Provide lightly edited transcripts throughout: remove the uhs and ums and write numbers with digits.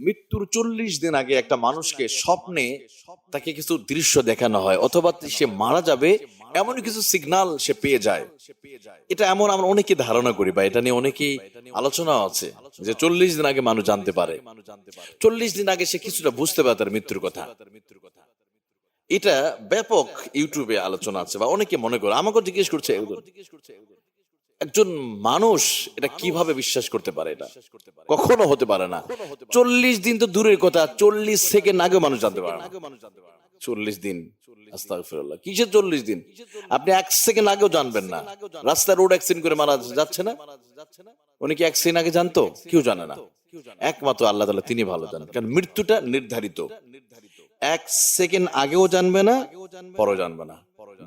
মৃত্যুর 40 দিন আগে একটা মানুষকে স্বপ্নে তাকে কিছু দৃশ্য দেখানো হয়, অথবা সে মারা যাবে এমন কিছু সিগন্যাল সে পেয়ে যায়। এটা এমন আমরা অনেকে ধারণা করি, বা এটা নিয়ে অনেকেই আলোচনা আছে যে 40 দিন আগে মানুষ জানতে পারে, 40 দিন আগে সে কিছুটা বুঝতে পারে তার মৃত্যুর কথা। এটা ব্যাপক ইউটিউবে আলোচনা আছে, বা অনেকে মনে করে, আমাকে জিজ্ঞেস করছে একজন মানুষ এটা কিভাবে বিশ্বাস করতে পারে? এটা কখনো হতে পারে না। 40 দিন তো দূরের কথা, 40 সেকেন্ড আগে মানুষ জানতে পারে না। 40 দিন, আস্তাগফিরুল্লাহ, কিসের 40 দিন? আপনি 1 সেকেন্ড আগেও জানবেন না। রাস্তায় রোড অ্যাক্সিডেন্ট করে মারা যাচ্ছে না, উনি কি 1 সেকেন্ড আগে জানতো? কেউ জানে না, একমাত্র আল্লাহ তাআলা তিনি ভালো জানেন। কারণ মৃত্যুটা নির্ধারিত, 1 সেকেন্ড আগেও জানবে না, পরেও জানবে না,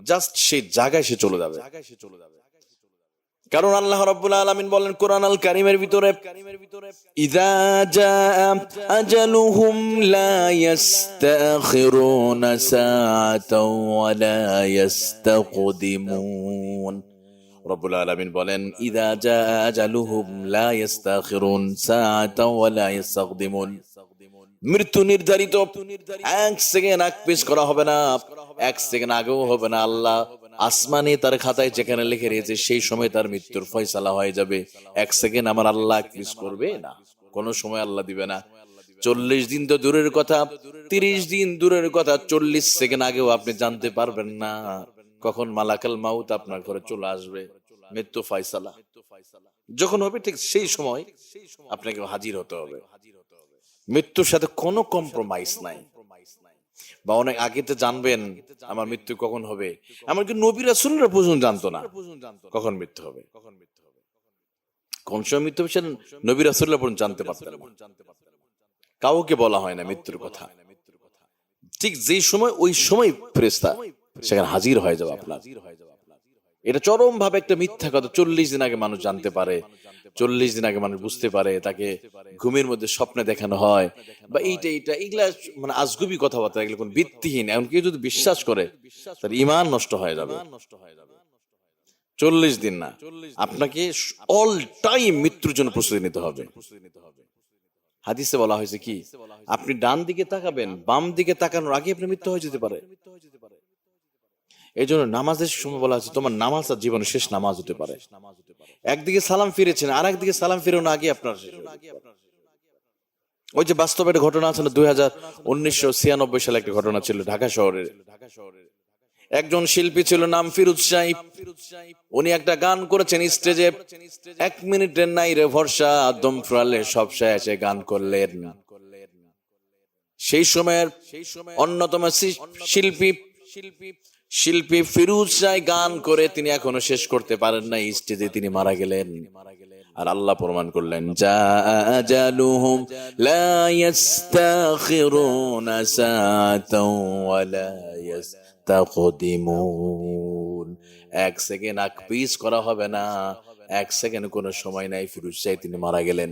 জাস্ট সেই জায়গায় সে চলে যাবে। কারণ আল্লাহ রাব্বুল আলামিন বলেন কোরআন আল কারীমের ভিতরে, ইযা জাআ আজালুহুম লা ইস্তাখিরুনা সাআতাও ওয়া লা ইস্তাকদিমুন। রব্বুল আলামিন বলেন ইযা জাআ আজালুহুম লা ইস্তাখিরুন সাআতাও ওয়া লা ইস্তাকদিমুন। মৃত্যু নির্ধারিত, 1 সেকেন্ড আগ পিছ করা হবে না, 1 সেকেন্ড আগেও হবে না। আল্লাহ আসমানে তার খাতায় যেখানে লিখে রেখেছে সেই সময় তার মৃত্যুর ফয়সালা হয়ে যাবে। 1 সেকেন্ড আমার আল্লাহ পিছ করবে না, কোনো সময় আল্লাহ দিবে না। 40 দিন তো দূরের কথা, 30 দিন দূরের কথা, 40 সেকেন্ড আগেও আপনি জানতে পারবেন না কখন মালাকাল মাউত আপনার ঘরে চলে আসবে। মৃত্যু ফয়সালা যখন হবে ঠিক সেই সময় আপনাকে হাজির হতে হবে। মৃত্যুর সাথে কোনো কম্প্রোমাইজ নাই। বা অনেক আগে তো জানবেন আমার মৃত্যু কখন হবে। এমনকি নবী রাসূলরা পর্যন্ত জানতো না কখন মৃত্যু হবে, কোন সময় মৃত্যু হবে সেটা নবী রাসূলরা পর্যন্ত জানতে পারতেন না। কাউকে বলা হয় না মৃত্যুর কথা। ঠিক যেই সময় ওই সময় ফেরেশতা সেখানে হাজির হয়ে যাবে আপনার। এটা চরম ভাবে একটা মিথ্যা কথা। 40 দিন আগে মানুষ জানতে পারে, 40 দিন আগে মানুষ বুঝতে পারে, তাকে ঘুমের মধ্যে স্বপ্নে দেখানো হয়, বা এইটা এগুলা মানে আজগুবি কথাবার্তা, এগুলো কোন ভিত্তিহীন। এমন কেউ যদি বিশ্বাস করে তার ঈমান নষ্ট হয়ে যাবে। 40 দিন না, আপনাকে অল টাইম মৃত্যুর জন্য প্রস্তুতি নিতে হবে। হাদিসে বলা হয়েছে কি, আপনি ডান দিকে তাকাবেন, বাম দিকে তাকানোর আগে আপনার মৃত্যু হয়ে যেতে পারে। এই জন্য নামাজের সময় বলা হয়েছে তোমার নামাজ আর জীবনের শেষ নামাজ হতে পারে। একদিকে সালাম ফিরেছেন, আর একদিকে সালাম ফিরানো আগে আপনার শেষ হয়ে যেতে পারে। ওই যে বাস্তব একটা ঘটনা আছে না, 1996 সালে একটা ঘটনা ছিল ঢাকা শহরের। একজন শিল্পী ছিল, নাম ফিরোজ সাহেব। উনি একটা গান করেছেন স্টেজে, 1 মিনিটের নাই রে ভরসা, দম ফুরালে সব শেষে গান করলেন। সেই সময়ের অন্যতম শিল্পী ফিরোজ সাহেব গান করে তিনি এখনো শেষ করতে পারেন না, স্টেজে তিনি মারা গেলেন। আর আল্লাহ প্রমাণ করলেন জা আজালুহুম লা ইস্তাখিরুনা সাআতাও ওয়া লা ইস্তাকদিমুন। 1 সেকেন্ড আগ পিছ করা হবে না, 1 সেকেন্ড কোনো সময় নাই। ফিরোজ সাহেব তিনি মারা গেলেন।